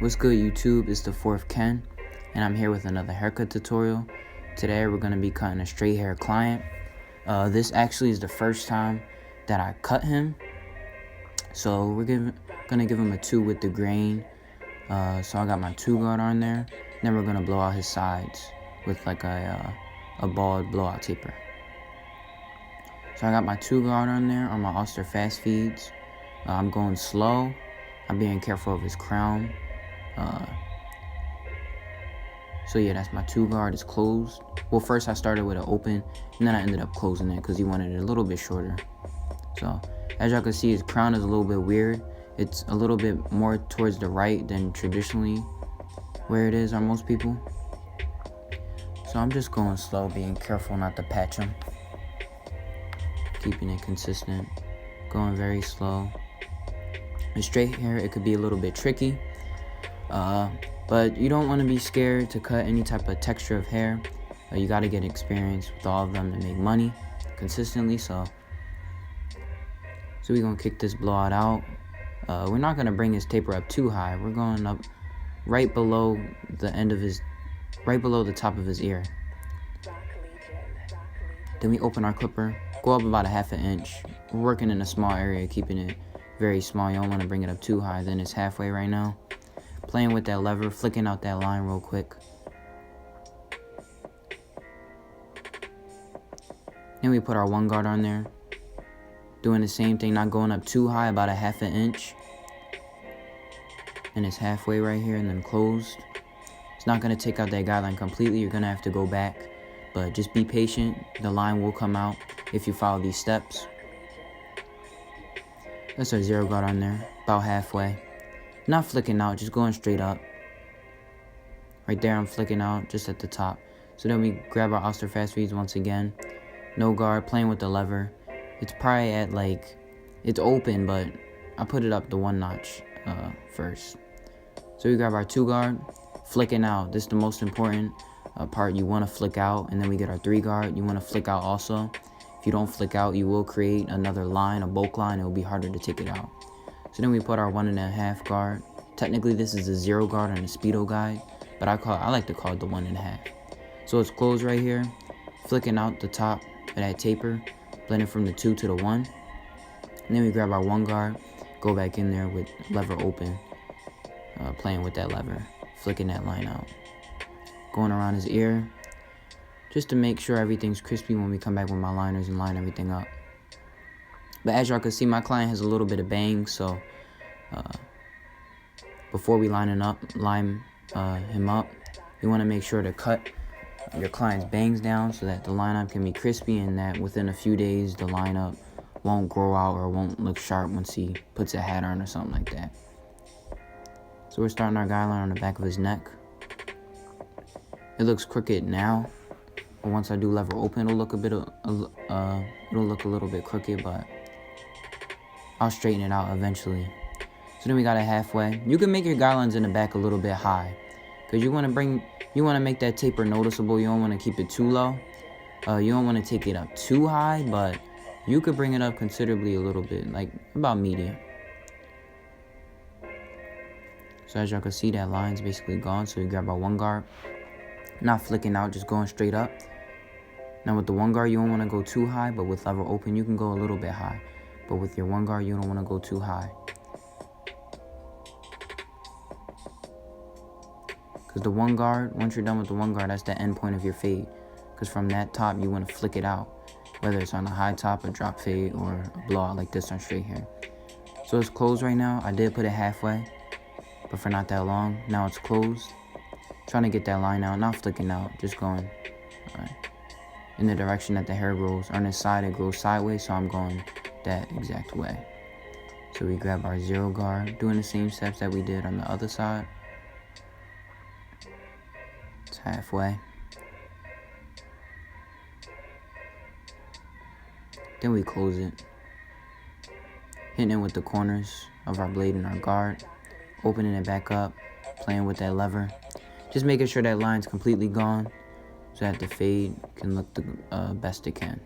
What's good, YouTube? It's the fourth Ken, and I'm here with another haircut tutorial. Today we're going to be cutting a straight hair client. This actually is the first time that I cut him, so we're going to give him a 2 with the grain. So I got my 2 guard on there. Then we're going to blow out his sides with like a bald blowout taper. So I got my 2 guard on there on my Oster fast feeds. I'm going slow. I'm being careful of his crown. So yeah, that's my 2 guard. It's closed. Well, first I started with an open, and then I ended up closing it because he wanted it a little bit shorter. So as y'all can see, his crown is a little bit weird. It's a little bit more towards the right than traditionally where it is on most people. So I'm just going slow, being careful not to patch him. Keeping it consistent. Going very slow. In straight hair, it could be a little bit tricky. But you don't want to be scared to cut any type of texture of hair. You got to get experience with all of them to make money consistently. So we're going to kick this blowout out. We're not going to bring his taper up too high. We're going up right below the end of his, right below the top of his ear. Then we open our clipper, go up about a ½ inch. We're working in a small area, keeping it very small. You don't want to bring it up too high. Then it's halfway right now. Playing with that lever, flicking out that line real quick. Then we put our 1 guard on there. Doing the same thing, not going up too high, about a ½ inch. And it's halfway right here and then closed. It's not going to take out that guideline completely. You're going to have to go back. But just be patient. The line will come out if you follow these steps. That's our 0 guard on there, about halfway. Not flicking out, just going straight up. Right there, I'm flicking out just at the top. So then we grab our Oster fast feeds once again. No guard, playing with the lever. It's probably at like, it's open, but I put it up the 1 notch first. So we grab our 2 guard, flicking out. This is the most important part. You want to flick out, and then we get our 3 guard. You want to flick out also. If you don't flick out, you will create another line, a bulk line. It will be harder to take it out. So then we put our 1.5 guard. Technically, this is a 0 guard on a Speedo guide, but I like to call it the 1.5. So it's closed right here, flicking out the top of that taper, blending from the 2 to the 1. And then we grab our 1 guard, go back in there with lever open, playing with that lever, flicking that line out. Going around his ear, just to make sure everything's crispy when we come back with my liners and line everything up. But as y'all can see, my client has a little bit of bangs, so before we line him up, you want to make sure to cut your client's bangs down so that the lineup can be crispy and that within a few days the lineup won't grow out or won't look sharp once he puts a hat on or something like that. So we're starting our guideline on the back of his neck. It looks crooked now, but once I do lever open, it'll look a little bit crooked, but I'll straighten it out eventually. So then we got it halfway. You can make your guidelines in the back a little bit high, because you want to make that taper noticeable. You don't want to keep it too low. You don't want to take it up too high, but you could bring it up considerably a little bit, like about medium. So as y'all can see, that line's basically gone. So we grab our 1 guard, not flicking out, just going straight up. Now with the 1 guard, you don't want to go too high, but with lever open, you can go a little bit high. But with your 1 guard, you don't want to go too high. Because the 1 guard, once you're done with the 1 guard, that's the end point of your fade. Because from that top, you want to flick it out. Whether it's on a high top, a drop fade, or a blowout like this on straight hair. So it's closed right now. I did put it halfway, but for not that long. Now it's closed. Trying to get that line out, not flicking out, just going in the direction that the hair grows. On this side, it grows sideways, so I'm going that exact way. So we grab our 0 guard, doing the same steps that we did on the other side. It's halfway. Then we close it, hitting it with the corners of our blade and our guard, opening it back up, playing with that lever, just making sure that line's completely gone so that the fade can look the best it can.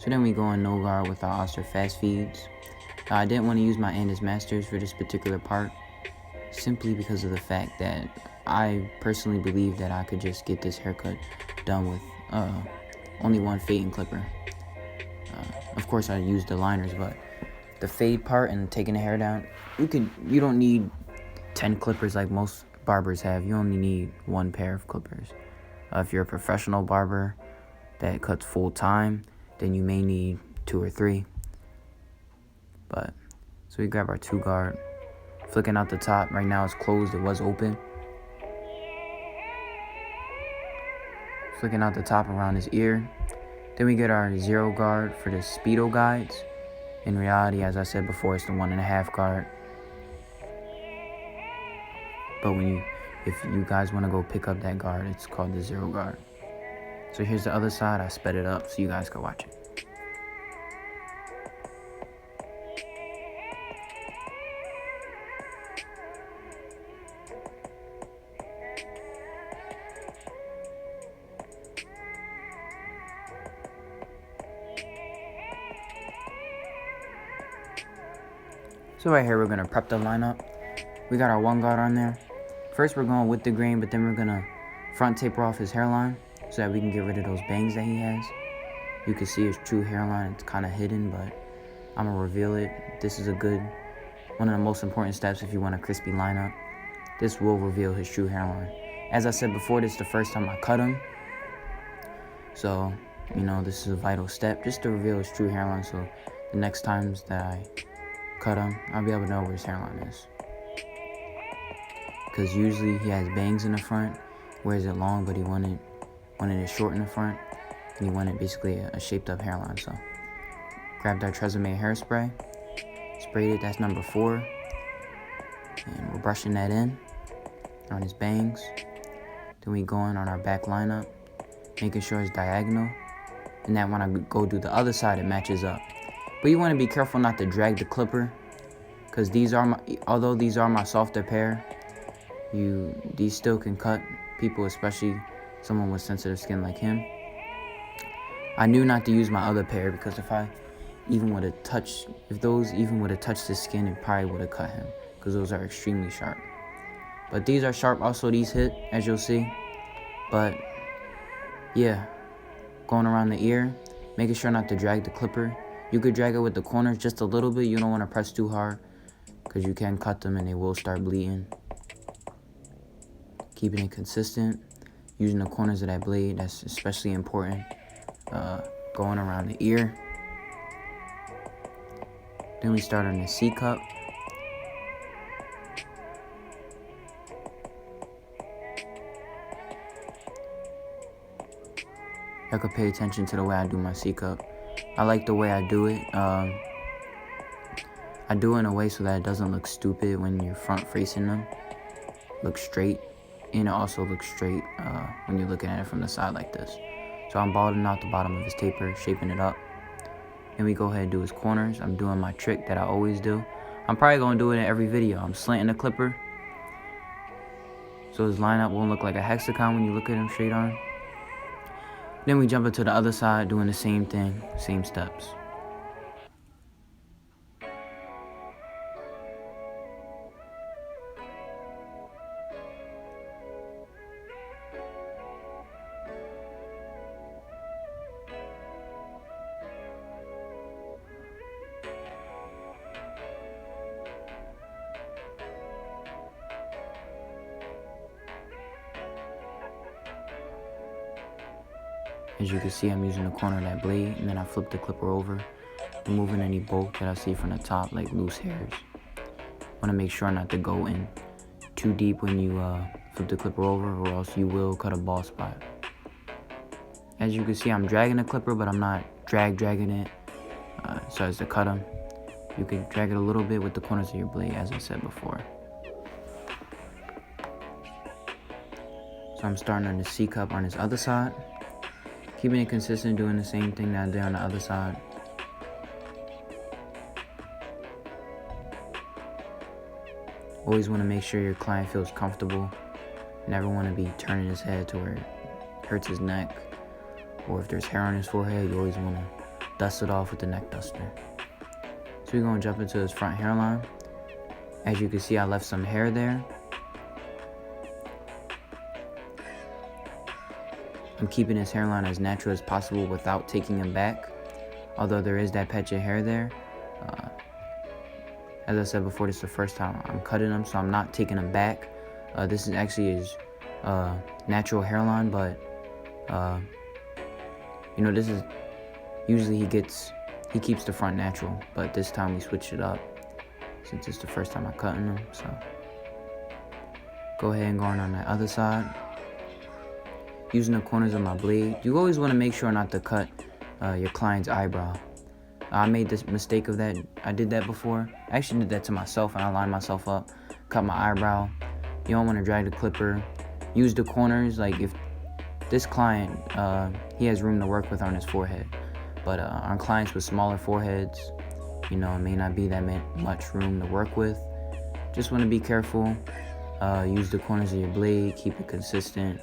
So then we go in no guard with our Oster fast feeds. I didn't want to use my Andis Masters for this particular part, simply because of the fact that I personally believe that I could just get this haircut done with only one fade and clipper. Of course, I used the liners, but the fade part and taking the hair down, you don't need 10 clippers like most barbers have. You only need one pair of clippers. If you're a professional barber that cuts full time, then you may need 2 or 3. But so we grab our 2 guard, flicking out the top. Right now it's closed, it was open. Flicking out the top around his ear. Then we get our 0 guard for the speedo guides. In reality, as I said before, it's the 1.5 guard. But if you guys want to go pick up that guard, it's called the 0 guard. So here's the other side. I sped it up so you guys can watch it. So right here, we're going to prep the lineup. We got our 1 guard on there. First, we're going with the grain, but then we're going to front taper off his hairline so that we can get rid of those bangs that he has. You can see his true hairline. It's kind of hidden, but I'm going to reveal it. This is one of the most important steps if you want a crispy lineup. This will reveal his true hairline. As I said before, this is the first time I cut him. So, this is a vital step just to reveal his true hairline, so the next times that I cut him, I'll be able to know where his hairline is. Because usually he has bangs in the front, wears it long, but he wanted it short in the front, and he wanted basically a shaped up hairline. So grabbed our Tresemme hairspray, sprayed it, that's number 4, and we're brushing that in on his bangs. Then we go in on our back lineup, making sure it's diagonal, and that when I go do the other side, it matches up. But you want to be careful not to drag the clipper, because although these are my softer pair, these still can cut people, especially someone with sensitive skin like him. I knew not to use my other pair, because if those even would have touched his skin, it probably would have cut him, because those are extremely sharp. But these are sharp also, these hit, as you'll see. But yeah, going around the ear, making sure not to drag the clipper. You could drag it with the corners just a little bit. You don't want to press too hard, because you can cut them and they will start bleeding. Keeping it consistent, using the corners of that blade, that's especially important. Going around the ear. Then we start on the C cup. Y'all could pay attention to the way I do my C cup. I like the way I do it. I do it in a way so that it doesn't look stupid when you're front facing them. Look straight, and it also looks straight when you're looking at it from the side like this. So I'm balding out the bottom of his taper, shaping it up. Then we go ahead and do his corners. I'm doing my trick that I always do. I'm probably going to do it in every video. I'm slanting the clipper, so his lineup won't look like a hexagon when you look at him straight on. Then we jump into the other side, doing the same thing, same steps. As you can see, I'm using the corner of that blade, and then I flip the clipper over, removing any bulk that I see from the top, like loose hairs. Want to make sure not to go in too deep when you flip the clipper over, or else you will cut a bald spot. As you can see, I'm dragging the clipper, but I'm not dragging it so as to cut them. You can drag it a little bit with the corners of your blade, as I said before. So I'm starting on the C cup on this other side. Keeping it consistent, doing the same thing that I did on the other side. Always want to make sure your client feels comfortable. Never want to be turning his head to where it hurts his neck. Or if there's hair on his forehead, you always want to dust it off with the neck duster. So we're going to jump into his front hairline. As you can see, I left some hair there. I'm keeping his hairline as natural as possible without taking him back, although there is that patch of hair there. As I said before, this is the first time I'm cutting him, so I'm not taking him back. This is actually his natural hairline, but you know, this is usually he keeps the front natural, but this time we switched it up since it's the first time I'm cutting him. So go ahead and go on that other side. Using the corners of my blade, you always want to make sure not to cut your client's eyebrow. I made this mistake of that. I did that before. I actually did that to myself, and I lined myself up, cut my eyebrow. You don't want to drag the clipper. Use the corners. Like if this client, he has room to work with on his forehead, but on clients with smaller foreheads, you know, it may not be that much room to work with. Just want to be careful. Use the corners of your blade. Keep it consistent,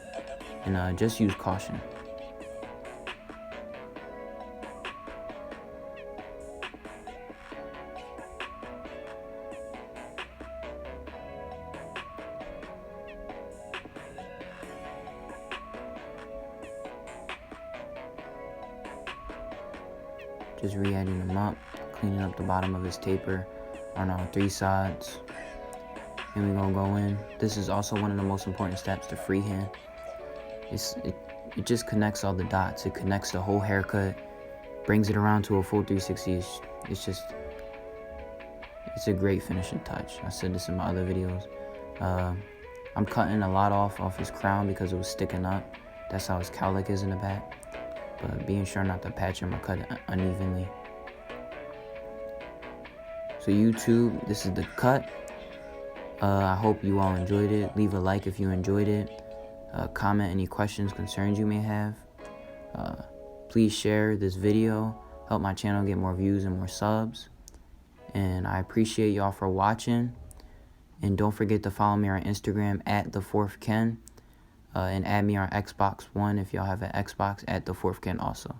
and just use caution. Just re-edging him up, cleaning up the bottom of his taper on all three sides. And we're gonna go in. This is also one of the most important steps, the freehand. It just connects all the dots. It connects the whole haircut, brings it around to a full 360. It's a great finishing touch. I said this in my other videos. I'm cutting a lot off his crown because it was sticking up. That's how his cowlick is in the back. But being sure not to patch him or cut it unevenly. So YouTube, this is the cut. I hope you all enjoyed it. Leave a like if you enjoyed it. Comment any questions, concerns you may have. Please share this video. Help my channel get more views and more subs. And I appreciate y'all for watching. And don't forget to follow me on Instagram at The4thKen. And add me on Xbox One if y'all have an Xbox at The4thKen also.